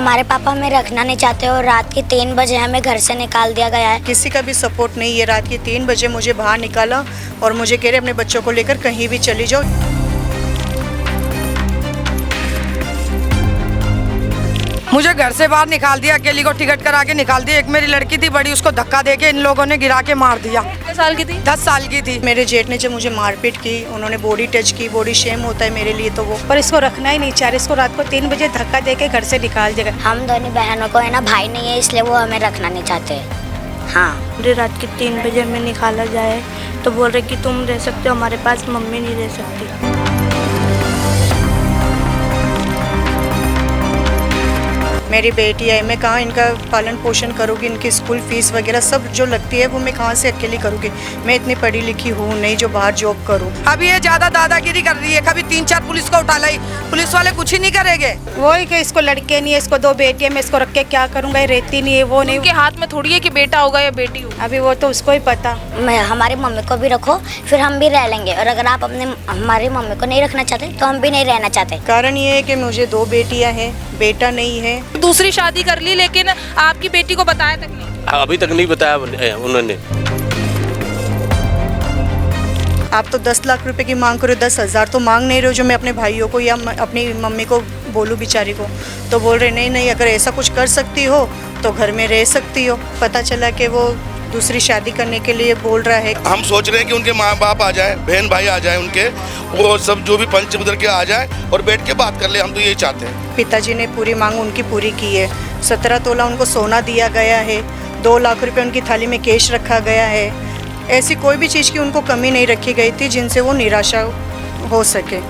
हमारे पापा हमें रखना नहीं चाहते और रात के 3 बजे हमें घर से निकाल दिया गया है। किसी का भी सपोर्ट नहीं है। रात के 3 बजे मुझे बाहर निकाला और मुझे कह रहे अपने बच्चों को लेकर कहीं भी चली जाओ। मुझे घर से बाहर निकाल दिया, अकेली को टिकट करा के निकाल दिया। एक मेरी लड़की थी बड़ी, उसको धक्का देके इन लोगों ने गिरा के मार दिया। कितने साल की थी? 10 साल की थी। मेरे जेठ ने जब मुझे मारपीट की, उन्होंने बॉडी टच की। बॉडी शेम होता है मेरे लिए तो वो। पर इसको रखना ही नहीं चाह रहे। इसको रात को 3 बजे धक्का देके घर से निकाल देगा। हम दोनों बहनों को है ना भाई नहीं है, इसलिए वो हमें रखना नहीं चाहते। हाँ, रात के 3 बजे हमें निकाला जाए तो बोल रहे कि तुम रह सकते हो हमारे पास, मम्मी नहीं रह सकती। मेरी बेटी है, मैं कहाँ इनका पालन पोषण करूँगी? इनकी स्कूल फीस वगैरह सब जो लगती है वो मैं कहाँ से अकेली करूँगी? मैं इतनी पढ़ी लिखी हूँ नहीं जो बाहर जॉब करूँ। अभी ये ज्यादा दादागिरी कर रही है। कभी 3-4 पुलिस को उठा लाई, पुलिस वाले कुछ ही नहीं करेंगे। वही कि इसको लड़के नहीं है, इसको 2 बेटियां, मैं इसको रख के क्या करूँगा? ये रहती नहीं है, वो नहीं। उनके हाथ में थोड़ी है कि बेटा होगा या बेटी होगी। अभी वो तो उसको ही पता। हमारी मम्मी को भी रखो, फिर हम भी रह लेंगे। और अगर आप हमारी मम्मी को नहीं रखना चाहते तो हम भी नहीं रहना चाहते। कारण ये है कि मुझे 2 बेटियाँ हैं, बेटा नहीं है। दूसरी शादी कर ली, लेकिन आपकी बेटी को बताया तक नहीं? अभी तक नहीं बताया उन्होंने। आप तो 10 लाख रुपए की मांग करो, 10,000 तो मांग नहीं रहे हो जो मैं अपने भाइयों को या अपनी मम्मी को बोलूँ बेचारी को। तो बोल रहे नहीं नहीं, अगर ऐसा कुछ कर सकती हो तो घर में रह सकती हो। पता चला कि वो दूसरी शादी करने के लिए बोल रहा है। हम सोच रहे हैं कि उनके माँ बाप आ जाए, बहन भाई आ जाए, उनके वो सब जो भी पंच उधर के आ जाए और बैठ के बात कर ले। हम तो यही चाहते हैं। पिताजी ने पूरी मांग उनकी पूरी की है। 17 तोला उनको सोना दिया गया है। 2 लाख रुपए उनकी थाली में कैश रखा गया है। ऐसी कोई भी चीज़ की उनको कमी नहीं रखी गई थी जिनसे वो निराशा हो सके।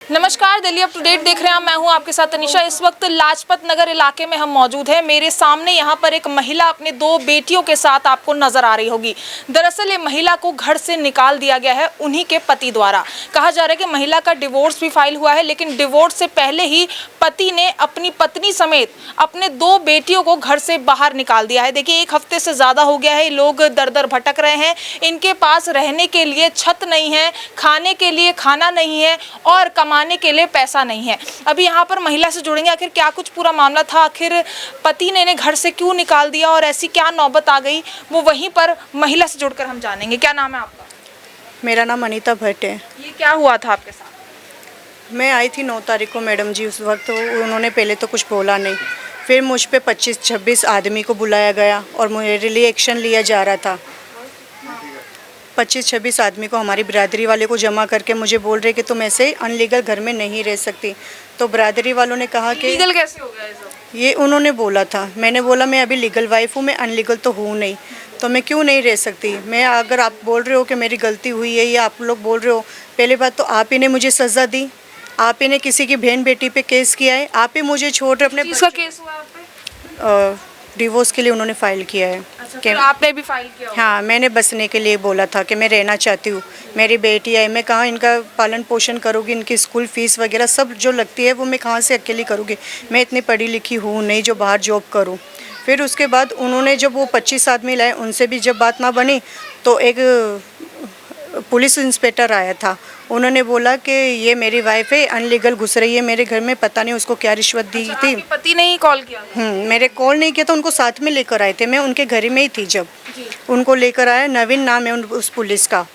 नमस्कार, दिल्ली अप टू डेट देख रहे हैं। मैं हूं आपके साथ तनिषा। इस वक्त लाजपत नगर इलाके में हम मौजूद हैं। मेरे सामने यहां पर एक महिला अपने 2 बेटियों के साथ आपको नजर आ रही होगी। दरअसल ये महिला को घर से निकाल दिया गया है उन्हीं के पति द्वारा। कहा जा रहा है कि महिला का डिवोर्स भी फाइल हुआ है, लेकिन डिवोर्स से पहले ही पति ने अपनी पत्नी समेत अपने 2 बेटियों को घर से बाहर निकाल दिया है। देखिए, 1 हफ्ते से ज़्यादा हो गया है, लोग दर दर भटक रहे हैं। इनके पास रहने के लिए छत नहीं है, खाने के लिए खाना नहीं है और कमाने के लिए पैसा नहीं है। अभी यहाँ पर महिला से जुड़ेंगे, आखिर क्या कुछ पूरा मामला था, आखिर पति ने इन्हें घर से क्यों निकाल दिया और ऐसी क्या नौबत आ गई, वो वहीं पर महिला से जुड़कर हम जानेंगे। क्या नाम है आपका? मेरा नाम अनीता भट्ट है। ये क्या हुआ था आपके साथ? मैं आई थी 9 तारीख को मैडम जी। उस वक्त उन्होंने पहले तो कुछ बोला नहीं, फिर मुझ पे 25-26 आदमी को बुलाया गया और मेरे लिए एक्शन लिया जा रहा था। 25-26 आदमी को, हमारी बिरादरी वाले को जमा करके मुझे बोल रहे कि तुम ऐसे अनलीगल घर में नहीं रह सकती। तो बिरादरी वालों ने कहा कि लीगल कैसे हो गया ये सब? ये उन्होंने बोला था। मैंने बोला मैं अभी लीगल वाइफ हूँ, मैं अनलीगल तो हूँ नहीं, तो मैं क्यों नहीं रह सकती? मैं, अगर आप बोल रहे हो कि मेरी गलती हुई है या आप लोग बोल रहे हो, पहले बात तो आप ही ने मुझे सज़ा दी। आप ही ने किसी की बहन बेटी पे केस किया है। आप ही मुझे छोड़ रहे अपने। किसका केस हुआ आप पे? डिवोर्स के लिए उन्होंने फ़ाइल किया है। अच्छा, फिर आपने भी फाइल किया होगा? हाँ, मैंने बसने के लिए बोला था कि मैं रहना चाहती हूँ। मेरी बेटी है, मैं कहाँ इनका पालन पोषण करूँगी? इनकी स्कूल फीस वगैरह सब जो लगती है वो मैं कहाँ से अकेली करूँगी? मैं इतनी पढ़ी लिखी हूँ नहीं जो बाहर जॉब करूँ। फिर उसके बाद उन्होंने जब वो 25 आदमी लाए, उनसे भी जब बात ना बनी तो एक पुलिस इंस्पेक्टर आया था। उन्होंने बोला कि ये मेरी वाइफ है, अनलीगल घुस रही है मेरे घर में, पता नहीं उसको क्या रिश्वत दी थी। आपके पति ने ही कॉल किया? मेरे कॉल नहीं किया था, उनको साथ में लेकर आए थे। मैं उनके घर में ही थी जब उनको लेकर आया। नवीन नाम है उस पुलिस का।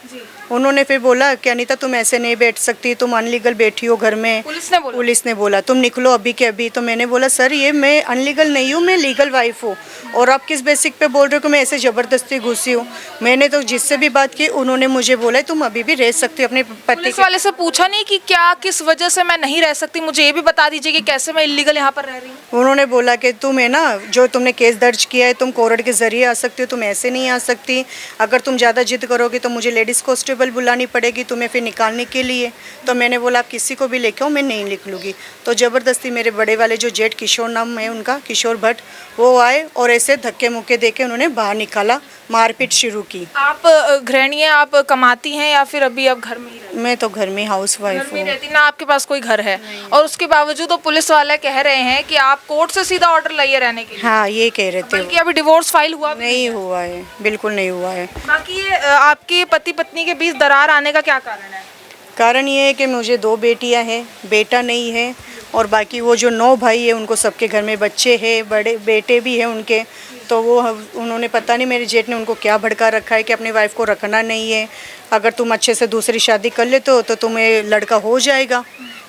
उन्होंने फिर बोला कि अनीता तुम ऐसे नहीं बैठ सकती, तुम अनलीगल बैठी हो घर में। पुलिस ने बोला तुम निकलो अभी के अभी। तो मैंने बोला सर ये मैं अनलीगल नहीं हूँ, मैं लीगल वाइफ हूँ, और आप किस बेसिक पे बोल रहे हो कि मैं ऐसे ज़बरदस्ती घुसी हूँ? मैंने तो जिससे भी बात की उन्होंने मुझे बोला तुम अभी भी रह सकती हो अपने पति। पुलिस वाले से पूछा नहीं कि क्या, किस वजह से मैं नहीं रह सकती, मुझे ये भी बता दीजिए कि कैसे मैं इलीगल यहाँ पर रह रही हूँ? उन्होंने बोला कि तुम है ना, जो तुमने केस दर्ज किया है तुम कोर्ट के ज़रिए आ सकती हो, तुम ऐसे नहीं आ सकती। अगर तुम ज़्यादा जिद करोगे तो मुझे लेडीज़ कांस्टेबल बुलानी पड़ेगी तुम्हें फिर निकालने के लिए। तो मैंने बोला आप किसी को भी लेके आओ, मैं नहीं लिख लूँगी। तो ज़बरदस्ती मेरे बड़े वाले जो जेठ, किशोर नाम है उनका, किशोर भट्ट, वो आए और ऐसे धक्के मुक्के देके उन्होंने बाहर निकाला, मारपीट शुरू की। आप गृहिणी हैं, आप कमाती हैं या फिर अभी आप घर में ही रहती हैं? मैं तो घर में हाउस वाइफ हूँ। ना आपके पास कोई घर है, और उसके बावजूद तो पुलिस वाले कह रहे हैं कि आप कोर्ट से सीधा ऑर्डर लाइए रहने के लिए। हाँ, ये कह रहे थे। बल्कि अभी डिवोर्स फाइल हुआ भी नहीं हुआ है, बिल्कुल नहीं हुआ है। बाकी आपके पति पत्नी के बीच दरार आने का क्या कारण है? कारण ये है कि मुझे 2 बेटियां हैं, बेटा नहीं है, और बाकी वो जो 9 भाई है उनको सबके घर में बच्चे हैं, बड़े बेटे भी हैं उनके। तो वो उन्होंने पता नहीं मेरे जेठ ने उनको क्या भड़का रखा है कि अपनी वाइफ को रखना नहीं है, अगर तुम अच्छे से दूसरी शादी कर लेते हो तो तुम्हें लड़का हो जाएगा।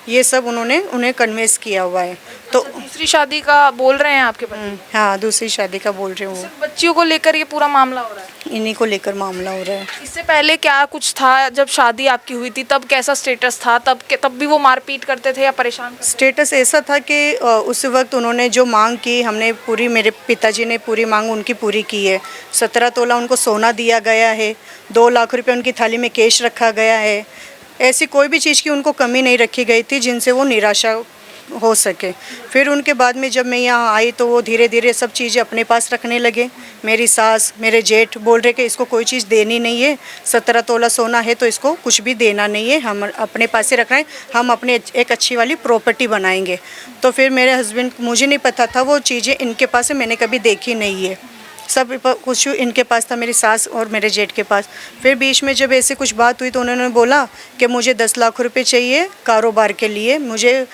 ये सब उन्होंने उन्हें कन्विंस किया हुआ है। तो दूसरी शादी का बोल रहे हैं आपके पति? हाँ, दूसरी शादी का बोल रहे हूँ। बच्चियों को लेकर ये पूरा मामला हो रहा है? इन्हीं को लेकर मामला हो रहा है। इससे पहले क्या कुछ था? जब शादी आपकी हुई थी तब कैसा स्टेटस था? तब भी वो मारपीट करते थे या परेशान करते थे? स्टेटस ऐसा था कि उस वक्त उन्होंने जो मांग की, हमने पूरी, मेरे पिताजी ने पूरी मांग उनकी पूरी की है। 17 तोला उनको सोना दिया गया है, 2 लाख रुपए उनकी थाली में कैश रखा गया है। ऐसी कोई भी चीज़ की उनको कमी नहीं रखी गई थी जिनसे वो निराशा हो सके। फिर उनके बाद में जब मैं यहाँ आई तो वो धीरे धीरे सब चीज़ें अपने पास रखने लगे। मेरी सास, मेरे जेठ बोल रहे कि इसको कोई चीज़ देनी नहीं है, 17 तोला सोना है तो इसको कुछ भी देना नहीं है, हम अपने पास ही रखना है, हम अपने एक अच्छी वाली प्रॉपर्टी बनाएंगे। तो फिर मेरे हस्बैंड, मुझे नहीं पता था वो चीज़ें इनके पास है, मैंने कभी देखी नहीं है, सब कुछ इनके पास था, मेरी सास और मेरे जेठ के पास। फिर बीच में जब ऐसे कुछ बात हुई तो उन्होंने बोला कि मुझे 10 लाख रुपए चाहिए कारोबार के लिए, मुझे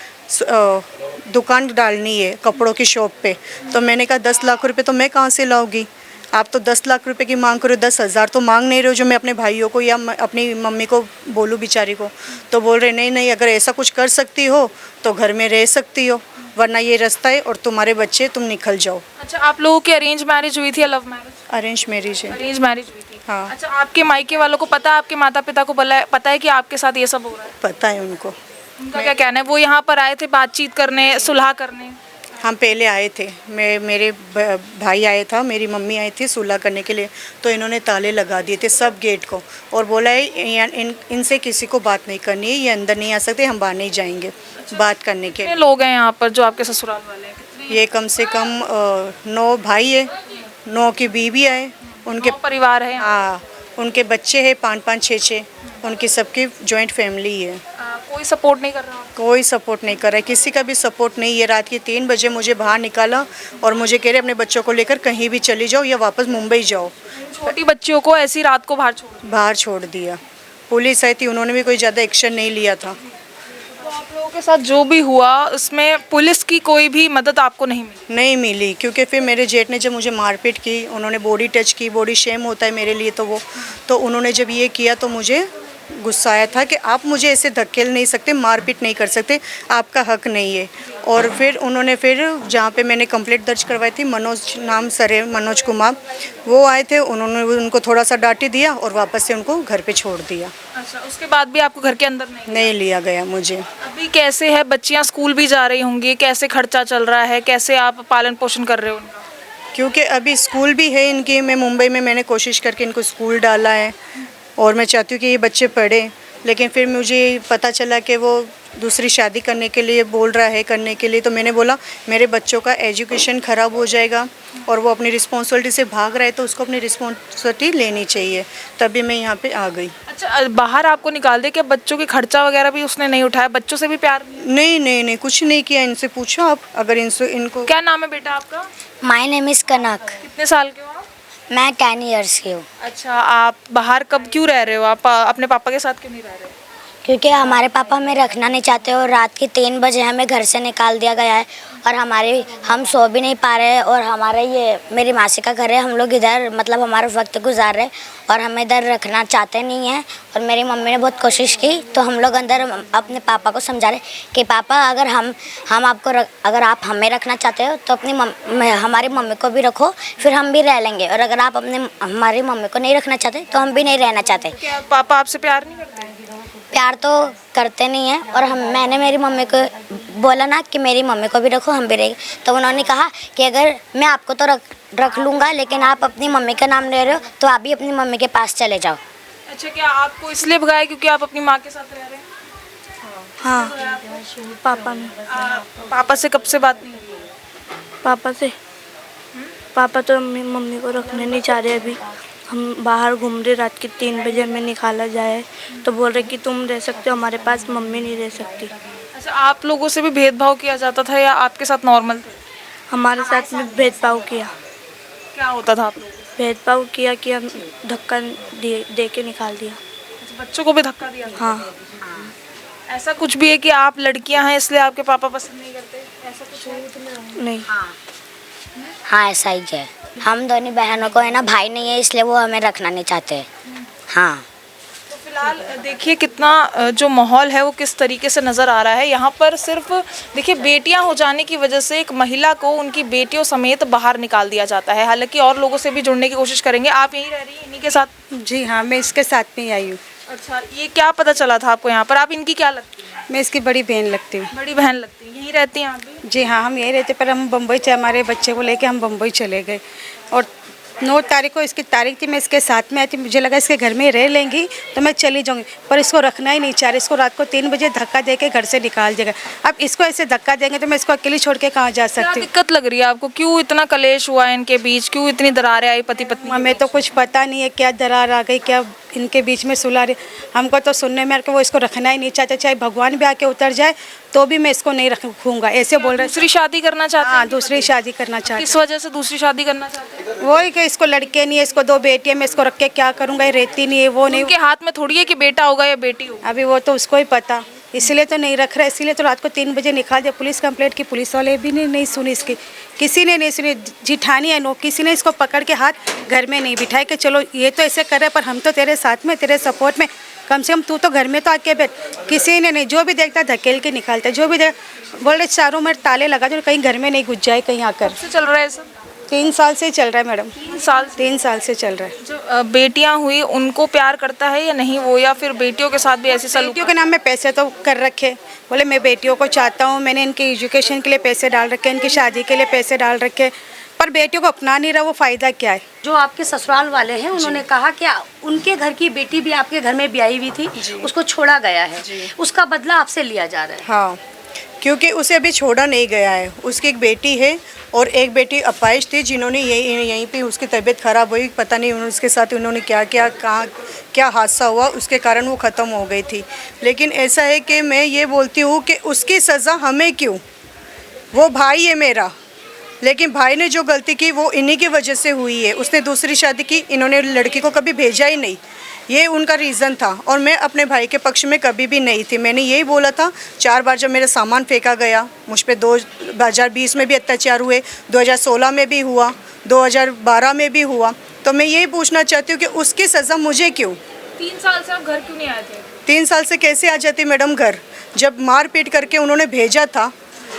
दुकान डालनी है कपड़ों की शॉप पे। तो मैंने कहा 10 लाख रुपए तो मैं कहाँ से लाऊंगी, आप तो 10 लाख रुपए की मांग करो, 10,000 तो मांग नहीं रहे हो जो मैं अपने भाइयों को या अपनी मम्मी को बोलूँ बेचारी को। तो बोल रहे नहीं नहीं, अगर ऐसा कुछ कर सकती हो तो घर में रह सकती हो, वरना ये रास्ता है और तुम्हारे बच्चे, तुम निकल जाओ। अच्छा, आप लोगों की अरेंज मैरिज हुई थी या लव मैरिज? अरेंज मैरिज है। अरेंज मैरिज हुई थी। हाँ। अच्छा, आपके मायके वालों को पता है, आपके माता पिता को पता है कि आपके साथ ये सब हो रहा है? पता है उनको। उनका क्या कहना है? वो यहाँ पर आए थे बातचीत करने, सुलह करने? हम पहले आए थे, मेरे भाई आए था, मेरी मम्मी आई थी सुलह करने के लिए। तो इन्होंने ताले लगा दिए थे सब गेट को और बोला है इनसे किसी को बात नहीं करनी है, ये अंदर नहीं आ सकते, हम बाहर नहीं जाएंगे बात करने के। कितने लोग हैं यहाँ पर जो आपके ससुराल वाले हैं? कितने? ये कम से कम 9 भाई है, 9 की बीवी है, उनके परिवार है। हाँ, उनके बच्चे हैं 5-5, 6-6, उनकी सबकी जॉइंट फैमिली है। कोई सपोर्ट नहीं कर रहा? कोई सपोर्ट नहीं कर रहा है, किसी का भी सपोर्ट नहीं है। रात के 3 बजे मुझे बाहर निकाला और मुझे कह रहे अपने बच्चों को लेकर कहीं भी चली जाओ या वापस मुंबई जाओ। छोटी बच्चियों को ऐसी रात को बाहर छोड़ दिया। पुलिस आई थी, उन्होंने भी कोई ज़्यादा एक्शन नहीं लिया था। तो आप लोगों के साथ जो भी हुआ उसमें पुलिस की कोई भी मदद आपको नहीं मिली? नहीं मिली, क्योंकि फिर मेरे जेठ ने जब मुझे मारपीट की, उन्होंने बॉडी टच की, बॉडी शेम होता है मेरे लिए तो उन्होंने जब ये किया तो मुझे गुस्सा आया था कि आप मुझे ऐसे धकेल नहीं सकते, मारपीट नहीं कर सकते, आपका हक नहीं है। और फिर उन्होंने जहाँ पे मैंने कंप्लेंट दर्ज करवाई थी, मनोज नाम सर है, मनोज कुमार, वो आए थे, उन्होंने उनको थोड़ा सा डांट दिया और वापस से उनको घर पे छोड़ दिया। अच्छा, उसके बाद भी आपको घर के अंदर नहीं लिया गया मुझे। अभी कैसे है? बच्चियाँ स्कूल भी जा रही होंगी, कैसे खर्चा चल रहा है, कैसे आप पालन पोषण कर रहे हो उनका? क्योंकि अभी स्कूल भी है इनकी, मैं मुंबई में मैंने कोशिश करके इनको स्कूल डाला है और मैं चाहती हूँ कि ये बच्चे पढ़ें, लेकिन फिर मुझे पता चला कि वो दूसरी शादी करने के लिए बोल रहा है करने के लिए। तो मैंने बोला मेरे बच्चों का एजुकेशन ख़राब हो जाएगा और वो अपनी रिस्पॉन्सिबिलिटी से भाग रहा है तो उसको अपनी रिस्पॉन्सिबिलिटी लेनी चाहिए, तभी मैं यहाँ पे आ गई। अच्छा, बाहर आपको निकाल दे, क्या बच्चों के खर्चा वगैरह भी उसने नहीं उठाया? बच्चों से भी प्यार नहीं, कुछ नहीं किया। इनसे पूछो आप, अगर इनको। क्या नाम है बेटा आपका? माय नेम इज़ कनक। कितने साल के हो आप? मैं 10 इयर्स की हूँ। अच्छा, आप बाहर कब क्यों रह रहे हो? आप अपने पापा के साथ क्यों नहीं रह रहे हो? क्योंकि हमारे पापा हमें रखना नहीं चाहते और रात के 3 बजे हमें घर से निकाल दिया गया है और हम सो भी नहीं पा रहे हैं। और हमारे ये मेरी मासी का घर है, हम लोग इधर मतलब हमारा वक्त गुजार रहे और हमें इधर रखना चाहते नहीं हैं। और मेरी मम्मी ने बहुत कोशिश की तो हम लोग अंदर अपने पापा को समझा रहे कि पापा अगर अगर आप हमें रखना चाहते हो तो हमारी मम्मी को भी रखो, फिर हम भी रह लेंगे। और अगर आप हमारी मम्मी को नहीं रखना चाहते तो हम भी नहीं रहना चाहते। क्या पापा आपसे प्यार नहीं करते? प्यार तो करते नहीं हैं। और मैंने मेरी मम्मी को बोला ना कि मेरी मम्मी को भी रखो, हम भी रहेंगे। तो उन्होंने कहा कि अगर मैं आपको तो रख लूँगा, लेकिन आप अपनी मम्मी का नाम ले रहे हो तो आप भी अपनी मम्मी के पास चले जाओ। अच्छा, क्या आपको इसलिए भगाया क्योंकि आप अपनी माँ के साथ रह रहे हैं? हाँ, पापा से कब से बात नहीं हुई? पापा तो मम्मी को रखने नहीं चाह रहे। अभी हम बाहर घूम रहे, रात के 3 बजे हमें निकाला जाए तो बोल रहे कि तुम रह सकते हो, हमारे पास मम्मी नहीं रह सकती। अच्छा, आप लोगों से भी भेदभाव किया जाता था या आपके साथ नॉर्मल थे? हमारे साथ में भेदभाव किया। क्या होता था आप लोगों को? भेदभाव किया कि हम धक्का दे के निकाल दिया। अच्छा, बच्चों को भी धक्का दिया? हाँ। ऐसा कुछ भी है कि आप लड़कियां हैं इसलिए आपके पापा पसंद नहीं करते, ऐसा कुछ है? नहीं। हाँ ऐसा ही है। हम दोनों बहनों को है ना भाई नहीं है इसलिए वो हमें रखना नहीं चाहते। हाँ तो फिलहाल देखिए कितना जो माहौल है वो किस तरीके से नज़र आ रहा है। यहाँ पर सिर्फ देखिए बेटियां हो जाने की वजह से एक महिला को उनकी बेटियों समेत बाहर निकाल दिया जाता है। हालांकि और लोगों से भी जुड़ने की कोशिश करेंगे। आप यहीं रह रही हैं इन्हीं के साथ? जी हाँ, मैं इसके साथ में ही आई हूँ। अच्छा, ये क्या पता चला था आपको यहाँ पर? आप इनकी क्या लगती है? मैं इसकी बड़ी बहन लगती हूँ। बड़ी बहन लगती है। यहीं रहती हैं आप भी? जी हाँ, हम यहीं रहते, पर हम बम्बई हमारे बच्चे को लेके हम बम्बई चले गए और 9 तारीख को इसकी तारीख थी, मैं इसके साथ में आई थी। मुझे लगा इसके घर में ही रह लेंगी तो मैं चली जाऊंगी, पर इसको रखना ही नहीं चाह रही। इसको रात को 3 बजे धक्का दे के घर से निकाल देगा। अब इसको ऐसे धक्का देंगे तो मैं इसको अकेली छोड़ के कहाँ जा क्या सकती हूँ? दिक्कत लग रही है आपको? क्यों इतना कलेश हुआ है इनके बीच? क्यों इतनी दरारें आई पति पत्नी? हमें तो कुछ पता नहीं है क्या दरार आ गई, क्या इनके बीच में सुलह रही। हमको तो सुनने में कि वो इसको रखना ही नहीं चाहते, चाहे भगवान भी आके उतर जाए तो भी मैं इसको नहीं रखूँगा, ऐसे बोल रहे। दूसरी शादी करना चाहते हैं? हाँ, दूसरी शादी करना चाहते। किस वजह से दूसरी शादी करना चाहते हैं? वही कि इसको लड़के नहीं है, इसको 2 बेटियाँ, मैं इसको रख के क्या करूँगा? ये रहती नहीं है, वो नहीं। उनके हाथ में थोड़ी है कि बेटा होगा या बेटी होगी। अभी वो तो उसको ही पता, इसलिए तो नहीं रख रहा। इसीलिए तो रात को 3 बजे निकाल दिया। पुलिस कंप्लेंट की, पुलिस वाले भी नहीं सुनी इसकी, किसी ने नहीं सुनी। जिठानी है नो, किसी ने इसको पकड़ के हाथ घर में नहीं बिठाए कि चलो ये तो ऐसे कर रहा है पर हम तो तेरे साथ में, तेरे सपोर्ट में, कम से कम तू तो घर में तो आके बैठ। किसी ने नहीं, जो भी देखता धकेल के निकालता, जो भी देख बोल रहे चारों में ताले लगा जो कहीं घर में नहीं घुस जाए कहीं आकर। से चल रहा है सब? 3 साल से चल रहा है मैडम। 3 साल से चल रहा है। जो बेटियां हुई उनको प्यार करता है या नहीं वो, या फिर बेटियों के साथ भी ऐसे सलूक? बेटियों के नाम में पैसे तो कर रखे, बोले मैं बेटियों को चाहता हूँ, मैंने इनके एजुकेशन के लिए पैसे डाल रखे, इनकी शादी के लिए पैसे डाल रखे, पर बेटियों को अपना नहीं रहा, वो फ़ायदा क्या है? जो आपके ससुराल वाले हैं उन्होंने कहा कि उनके घर की बेटी भी आपके घर में ब्याही हुई थी, उसको छोड़ा गया है, उसका बदला आपसे लिया जा रहा है। हाँ, क्योंकि उसे अभी छोड़ा नहीं गया है। उसकी एक बेटी है और एक बेटी अपाहिज थी, जिन्होंने यहीं पे उसकी तबीयत ख़राब हुई, पता नहीं उसके साथ उन्होंने क्या हादसा हुआ, उसके कारण वो ख़त्म हो गई थी। लेकिन ऐसा है कि मैं ये बोलती हूँ कि उसकी सज़ा हमें क्यों? वो भाई है मेरा, लेकिन भाई ने जो गलती की वो इन्हीं की वजह से हुई है। उसने दूसरी शादी की, इन्होंने लड़की को कभी भेजा ही नहीं, ये उनका रीज़न था। और मैं अपने भाई के पक्ष में कभी भी नहीं थी। मैंने यही बोला था 4 बार जब मेरा सामान फेंका गया, मुझ पे 2020 में भी अत्याचार हुए, 2016 में भी हुआ, 2012 में भी हुआ। तो मैं यही पूछना चाहती हूँ कि उसकी सज़ा मुझे क्यों? 3 साल से आप घर क्यों नहीं आए थे? 3 साल से कैसे आ जाती मैडम घर? जब मार पीट करके उन्होंने भेजा था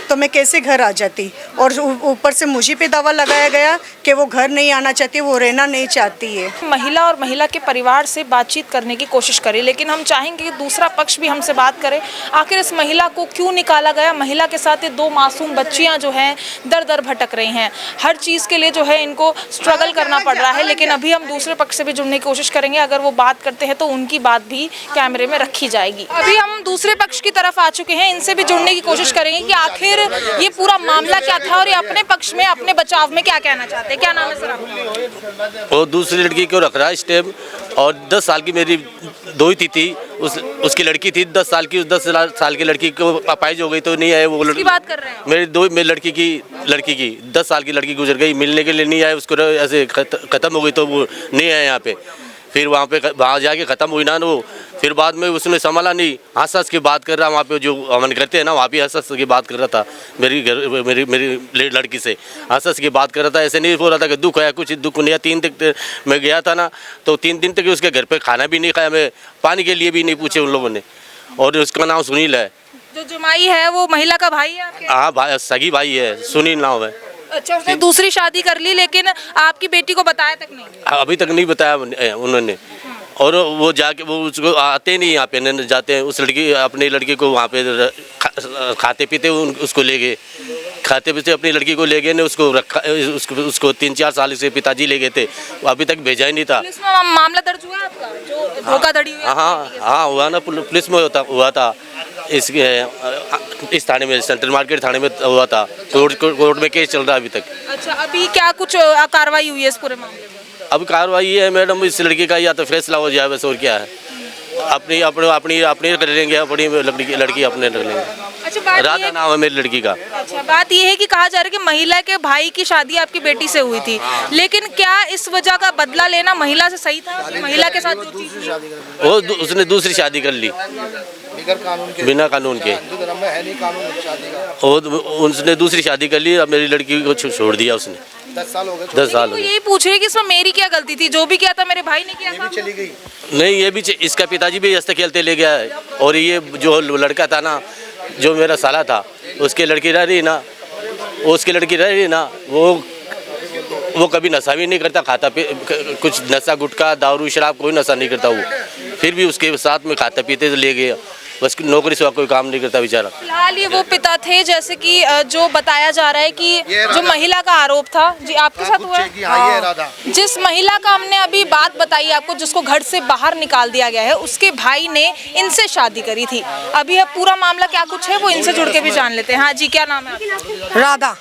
तो मैं कैसे घर आ जाती? और ऊपर से मुझे पे दावा लगाया गया कि वो घर नहीं आना चाहती, वो रहना नहीं चाहती है। महिला और महिला के परिवार से बातचीत करने की कोशिश करें, लेकिन हम चाहेंगे कि दूसरा पक्ष भी हमसे बात करे। आखिर इस महिला को क्यों निकाला गया? महिला के साथ ये 2 मासूम बच्चियां जो हैं दर दर भटक रही हैं। हर चीज़ के लिए जो है इनको स्ट्रगल करना पड़ रहा है। लेकिन अभी हम दूसरे पक्ष से भी जुड़ने की कोशिश करेंगे। अगर वो बात करते हैं तो उनकी बात भी कैमरे में रखी जाएगी। अभी हम दूसरे पक्ष की तरफ आ चुके हैं, इनसे भी जुड़ने की कोशिश करेंगे कि आखिर ये पूरा मामला क्या था और ये अपने पक्ष में, अपने बचाव में क्या कहना चाहते हैं। क्या नाम है सर आपका? वो दूसरी लड़की को रख रहा है स्टेप, और 10 साल की मेरी दोहिती थी, उसकी लड़की थी 10 साल की। उस 10 साल की लड़की को अपाहिज हो गई तो नहीं आए वो लड़की। बात कर रहे हैं मेरी लड़की की 10 साल की लड़की गुजर गई, मिलने के लिए नहीं आए, उसको ऐसे ख़त्म हो गई तो वो नहीं आए यहाँ पे। फिर वहाँ जाके ख़त्म हुई ना वो, फिर बाद में उसने संभाला नहीं, हंस हंस की बात कर रहा, वहाँ पे जो अमन करते हैं ना वहाँ भी हंस हंस की बात कर रहा था। मेरी लड़की से हंस हंस की बात कर रहा था, ऐसे नहीं बोल रहा था कि दुख है, कुछ दुख नहीं है। 3 दिन तक मैं गया था ना, तो 3 दिन तक उसके घर पे खाना भी नहीं खाया, मैं पानी के लिए भी नहीं पूछे उन लोगों ने। और उसका नाम सुनील है। जो जमाई है वो महिला का भाई है आपके? हाँ भाई, सगी भाई है, सुनील नाम है। अच्छा, उसने दूसरी शादी कर ली लेकिन आपकी बेटी को बताया तक नहीं? अभी तक नहीं बताया उन्होंने। और वो जाके वो उसको आते नहीं यहाँ पे, जाते हैं उस अपनी लड़की को वहाँ पे खाते पीते उसको ले गए, खाते पीते अपनी लड़की को ले गए ने उसको रखा, उसको 3-4 साल से पिताजी ले गए थे, वो अभी तक भेजा ही नहीं था। पुलिस में मामला दर्ज हुआ आपका जो धोखाधड़ी हुई? हाँ हुआ ना, पुलिस में हुआ था। इस थाने में, सेंट्रल मार्केट थाने में हुआ था। कोर्ट में केस चल रहा है अभी तक। अच्छा, अभी क्या कुछ कार्रवाई हुई है इस पूरे मामले में? अब कार्रवाई है मैडम, इस लड़की का या तो फैसला हो जाए बस, और क्या है। अपनी कर लेंगे, अपनी लड़की अपने रख लेंगे। अच्छा, राधा नाम है मेरी लड़की का। अच्छा, बात ये है कि कहा जा रहा है कि महिला के भाई की शादी आपकी बेटी से हुई थी, लेकिन क्या इस वजह का बदला लेना महिला से सही था? महिला के साथ जो चीज़ हुई? वो उसने दूसरी शादी कर ली, बिना कानून के। हिंदू धर्म में है नहीं कानून शादी का। और उसने दूसरी शादी कर ली, अब मेरी लड़की को छोड़ दिया उसने। 10 साल हो गए। 10 साल हो तो गए। यही पूछ रही है कि इसमें मेरी क्या गलती थी, जो भी किया था मेरे भाई ने किया था। चली गई। नहीं, ये भी इसका पिताजी भी हंसते खेलते ले गया है। और ये जो लड़का था ना, जो मेरा साला था, उसकी लड़की रह रही ना, उसकी लड़की रह रही ना, वो कभी नशा भी नहीं करता, खाता कुछ नशा गुटखा दारू शराब कोई नशा नहीं करता वो। फिर भी उसके साथ में खाता पीते तो ले गया, बस नौकरी से कोई काम नहीं करता बेचारा। फिलहाल ये वो पिता थे, जैसे कि जो बताया जा रहा है कि जो महिला का आरोप था। जी, आपके साथ हुआ है? हाँ, ये राधा। जिस महिला का हमने अभी बात बताई आपको, जिसको घर से बाहर निकाल दिया गया है, उसके भाई ने इनसे शादी करी थी। अभी अब पूरा मामला क्या कुछ है वो इनसे जुड़ के भी जान लेते हैं। हाँ जी, क्या नाम है आपका? राधा।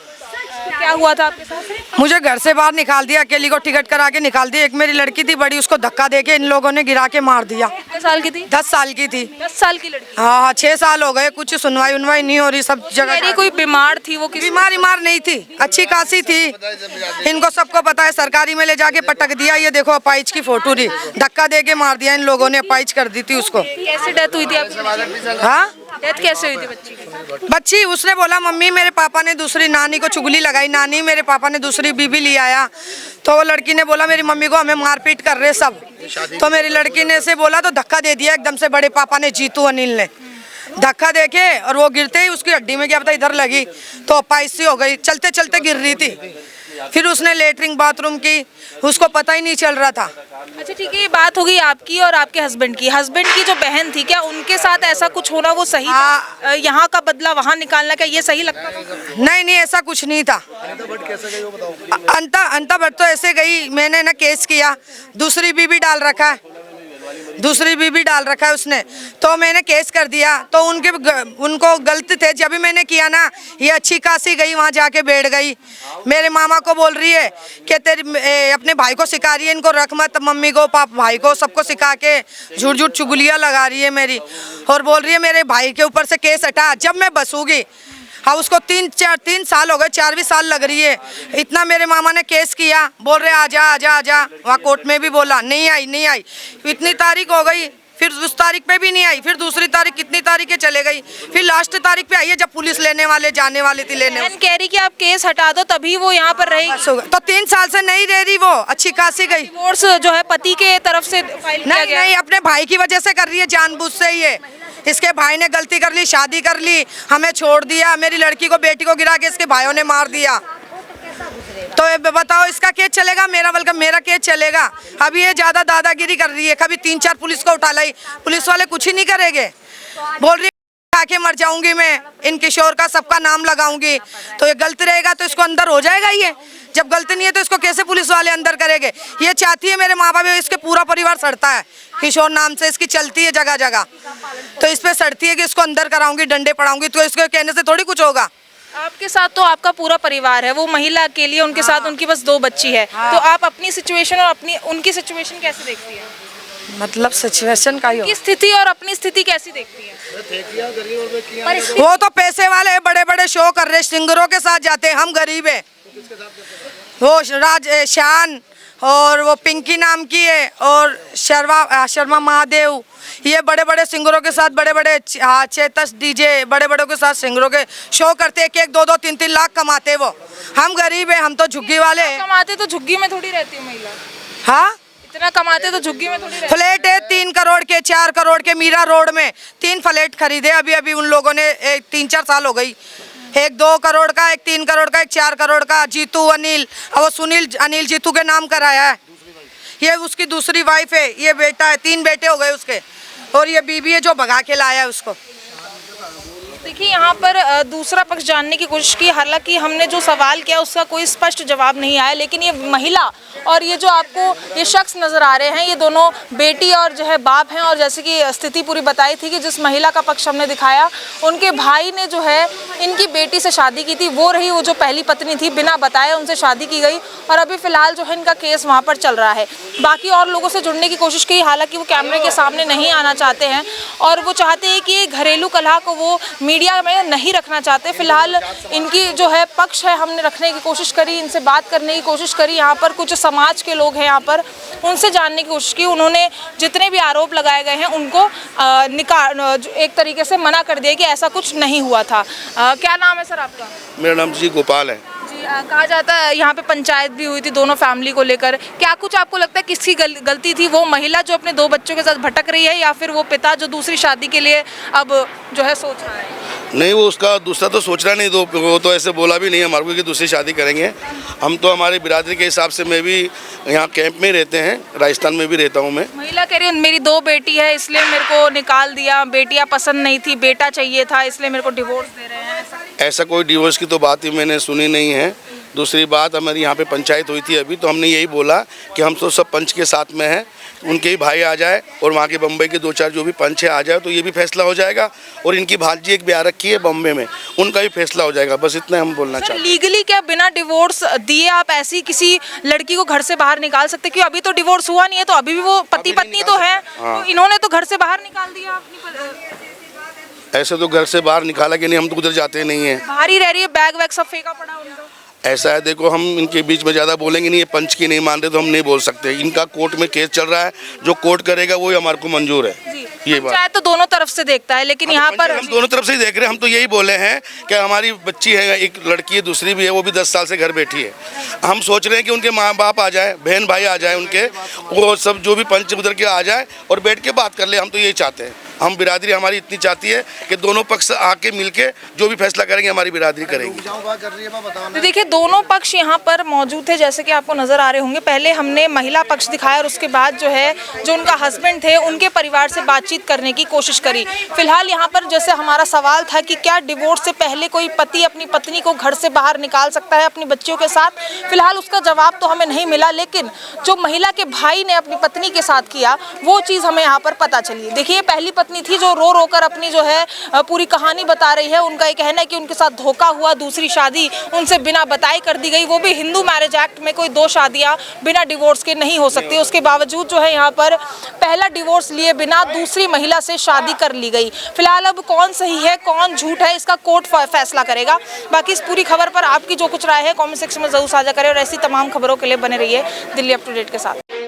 क्या हुआ था आपके साथ? मुझे घर से बाहर निकाल दिया, अकेली को टिकट करा के निकाल दिया। एक मेरी लड़की थी बड़ी, उसको धक्का देके इन लोगों ने गिरा के मार दिया। कितने साल की थी? 10 साल की थी। 10 साल की लड़की। हाँ, 6 साल हो गए, कुछ सुनवाई उनवाई नहीं हो रही, सब जगह। कोई बीमार थी वो? किसी बीमार नहीं थी, अच्छी खासी थी। इनको सबको पता है, सरकारी में ले जाके पटक दिया। ये देखो अपाइज की फोटो रही, धक्का दे के मार दिया इन लोगों ने, अपाइज कर दी थी उसको। कैसे डेथ हुई थी आपकी? हाँ, डेथ कैसे हुई थी बच्ची की? बच्ची उसने बोला मम्मी मेरे पापा ने दूसरी नानी को चुगली लगाई, नानी मेरे पापा ने दूसरी बीबी ले आया। तो वो लड़की ने बोला मेरी मम्मी को हमें मारपीट कर रहे सब। तो मेरी लड़की ने ऐसे बोला तो धक्का दे दिया एकदम से बड़े पापा ने, जीतू अनिल ने धक्का देके, और वो गिरते ही उसकी हड्डी में क्या पता इधर लगी तो अपाइसी हो गई, चलते चलते गिर रही थी। फिर उसने लेटरिन बाथरूम की, उसको पता ही नहीं चल रहा था। अच्छा ठीक है, ये बात हो गई आपकी और आपके हस्बैंड की। हस्बैंड की जो बहन थी, क्या उनके साथ ऐसा कुछ होना वो सही था? यहाँ का बदला वहाँ निकालना, क्या ये सही लगता था? नहीं, ऐसा कुछ नहीं था। अंता भट्ट तो ऐसे गई, मैंने ना केस किया, दूसरी बीबी डाल रखा है, दूसरी बीबी डाल रखा है उसने, तो मैंने केस कर दिया। तो उनको गलती थे, जब भी मैंने किया ना, ये अच्छी खासी गई वहाँ जाके बैठ गई। मेरे मामा को बोल रही है कि अपने भाई को सिखा रही है, इनको रख मत, मम्मी को पापा भाई को सबको सिखा के झूठ झूठ चुगलियाँ लगा रही है मेरी, और बोल रही है मेरे भाई के ऊपर से केस हटा, जब मैं बसूंगी। हाँ, उसको 3 साल हो गए, 4वीं साल लग रही है। इतना मेरे मामा ने केस किया, बोल रहे आजा आजा आजा, वहाँ कोर्ट में भी बोला, नहीं आई। इतनी तारीख हो गई, फिर उस तारीख पे भी नहीं आई, फिर दूसरी तारीख, कितनी तारीखें चले गई, फिर लास्ट तारीख पे आई है जब पुलिस जाने वाली थी लेने। कह रही कि आप केस हटा दो तभी वो यहाँ पर रहेगी। तो 3 साल से नहीं रह रही वो, अच्छी खासी गई। डिवोर्स जो है पति के तरफ से फाइल किया गया? नहीं, अपने भाई की वजह से कर रही है, जानबूझ से ही है। इसके भाई ने गलती कर ली, शादी कर ली, हमें छोड़ दिया, मेरी लड़की को बेटी को गिरा के इसके भाइयों ने मार दिया। तो बताओ इसका केस चलेगा, मेरा केस चलेगा? अभी ये ज्यादा दादागिरी कर रही है, कभी 3-4 पुलिस को उठा लाई, पुलिस वाले कुछ ही नहीं करेंगे। बोल रही आके मर जाऊंगी मैं, इन किशोर का सबका नाम लगाऊंगी। तो ये गलत रहेगा तो इसको अंदर हो जाएगा, ये जब गलती नहीं है तो इसको कैसे पुलिस वाले अंदर करेंगे? ये चाहती है मेरे माँ बाप, इसके पूरा परिवार सड़ता है, किशोर नाम से इसकी चलती है जगह जगह, तो इस पे सड़ती है कि इसको अंदर कराऊंगी, डंडे पड़ाऊंगी। तो इसको कहने से थोड़ी कुछ होगा। आपके साथ तो आपका पूरा परिवार है, वो महिला अकेली है, उनके साथ उनकी बस 2 बच्ची है। तो आप अपनी सिचुएशन और उनकी सिचुएशन कैसे देखती है? मतलब सिचुएशन का ही हो, की स्थिति और अपनी स्थिति कैसी देखती है? वो तो पैसे वाले बड़े बड़े शो कर रहे, सिंगरों के साथ जाते हैं, हम गरीब है। वो शान और वो पिंकी नाम की है, और शर्मा महादेव, ये बड़े बड़े सिंगरों के साथ, बड़े बड़े चेतस डीजे, बड़े बड़ों के साथ सिंगरों के शो करते, 1-2, 3 लाख कमाते वो। हम गरीब है, हम तो झुग्गी वाले हैं। कमाते तो झुग्गी में थोड़ी रहती है महिला। हाँ, इतना कमाते तो झुग्गी में थोड़ी रहती। फ्लैट है 3 करोड़ के, 4 करोड़ के, मीरा रोड में 3 फ्लैट खरीदे अभी उन लोगों ने, 3-4 साल हो गई। एक 2 करोड़ का, एक 3 करोड़ का, एक 4 करोड़ का, जीतू अनिल, और वो सुनील अनिल जीतू के नाम कराया है। ये उसकी दूसरी वाइफ है, ये बेटा है, 3 बेटे हो गए उसके, और ये बीबी है जो भगा के लाया है उसको। देखिए यहाँ पर दूसरा पक्ष जानने की कोशिश की, हालांकि हमने जो सवाल किया उसका कोई स्पष्ट जवाब नहीं आया, लेकिन ये महिला और ये जो आपको ये शख्स नज़र आ रहे हैं, ये दोनों बेटी और जो है बाप हैं। और जैसे कि स्थिति पूरी बताई थी कि जिस महिला का पक्ष हमने दिखाया, उनके भाई ने जो है इनकी बेटी से शादी की थी, वो रही वो जो पहली पत्नी थी, बिना बताए उनसे शादी की गई, और अभी फ़िलहाल जो है इनका केस वहाँ पर चल रहा है। बाकी और लोगों से जुड़ने की कोशिश की, हालाँकि वो कैमरे के सामने नहीं आना चाहते हैं, और वो चाहते हैं कि घरेलू कलह को को वो मीडिया में नहीं रखना चाहते। फिलहाल इनकी जो है पक्ष है हमने रखने की कोशिश करी, इनसे बात करने की कोशिश करी। यहाँ पर कुछ समाज के लोग हैं यहाँ पर, उनसे जानने की कोशिश की। उन्होंने जितने भी आरोप लगाए गए हैं उनको एक तरीके से मना कर दिया कि ऐसा कुछ नहीं हुआ था। क्या नाम है सर आपका? मेरा नाम जी गोपाल है। जी, कहा जाता है यहाँ पे पंचायत भी हुई थी दोनों फैमिली को लेकर, क्या कुछ आपको लगता है किसकी गलती थी? वो महिला जो अपने 2 बच्चों के साथ भटक रही है या फिर वो पिता जो दूसरी शादी के लिए अब जो है सोच रहा है? नहीं, वो उसका दूसरा तो सोच रहा नहीं, वो तो ऐसे बोला भी नहीं हमारे को कि दूसरी शादी करेंगे। हम तो हमारी बिरादरी के हिसाब से, मैं भी यहाँ कैंप में रहते हैं, राजस्थान में भी रहता हूँ मैं। महिला कह रही है मेरी 2 बेटी है इसलिए मेरे को निकाल दिया, बेटियाँ पसंद नहीं थी, बेटा चाहिए था इसलिए मेरे को डिवोर्स दे रहे हैं। ऐसा कोई डिवोर्स की तो बात ही मैंने सुनी नहीं है। दूसरी बात, हमारी यहाँ पे पंचायत हुई थी अभी, तो हमने यही बोला कि हम तो सब पंच के साथ में हैं, उनके ही भाई आ जाए और वहाँ के बम्बई के 2-4 जो भी पंच है आ जाए तो ये भी फैसला हो जाएगा। और इनकी भांजी एक ब्याह रखी है बम्बई में, उनका भी फैसला हो जाएगा। बस इतना हम बोलना चाहते हैं। लीगली क्या बिना डिवोर्स दिए आप ऐसी किसी लड़की को घर से बाहर निकाल सकते? क्यों अभी तो डिवोर्स हुआ नहीं है, तो अभी भी वो पति पत्नी तो है। तो इन्होंने तो घर से बाहर निकाल दिया अपनी। ऐसे तो घर से बाहर निकाला कि नहीं, हम तो उधर जाते नहीं हैं। बाहर ही रह रही है, बैग वैग सब फेंका पड़ा उनका। ऐसा है, देखो हम इनके बीच में ज़्यादा बोलेंगे नहीं, ये पंच की नहीं मान रहे तो हम नहीं बोल सकते। इनका कोर्ट में केस चल रहा है, जो कोर्ट करेगा वही हमारे को मंजूर है। ये बात पंचायत तो दोनों तरफ से देखता है, लेकिन यहाँ पर हम दोनों तरफ से ही देख रहे हैं। हम तो यही बोले हैं कि हमारी बच्ची है, एक लड़की है, दूसरी भी है, वो भी 10 साल से घर बैठी है। हम सोच रहे हैं कि उनके माँ बाप आ जाए, बहन भाई आ जाए, उनके वो सब जो भी पंच उधर के आ जाए और बैठ के बात कर ले। हम तो यही चाहते हैं। हम बिरादरी हमारी इतनी चाहती है कि दोनों पक्ष आके मिलके जो भी फैसला करेंगे हमारी बिरादरी करेगी। तो देखिए दोनों पक्ष यहाँ पर मौजूद थे, जैसे कि आपको नजर आ रहे होंगे। पहले हमने महिला पक्ष दिखाया और उसके बाद जो है जो उनका हस्बैंड थे उनके परिवार से बातचीत करने की कोशिश करी। फिलहाल यहाँ पर जैसे हमारा सवाल था कि क्या डिवोर्स से पहले कोई पति अपनी पत्नी को घर से बाहर निकाल सकता है अपनी बच्चियों के साथ? फिलहाल उसका जवाब तो हमें नहीं मिला, लेकिन जो महिला के भाई ने अपनी पत्नी के साथ किया वो चीज़ हमें यहाँ पर पता चली। देखिए पहली पत्नी थी जो रो रो कर अपनी जो है पूरी कहानी बता रही है। उनका ये कहना है कि उनके साथ धोखा हुआ, दूसरी शादी उनसे बिना बताए कर दी गई, वो भी हिंदू मैरिज एक्ट में कोई 2 शादियां बिना डिवोर्स के नहीं हो सकती। उसके बावजूद जो है यहाँ पर पहला डिवोर्स लिए बिना दूसरी महिला से शादी कर ली गई। फिलहाल अब कौन सही है कौन झूठ है इसका कोर्ट फैसला करेगा। बाकी इस पूरी खबर पर आपकी जो कुछ राय है कमेंट सेक्शन में जरूर साझा करें और ऐसी तमाम खबरों के लिए बने रहिए दिल्ली अप टू डेट के साथ।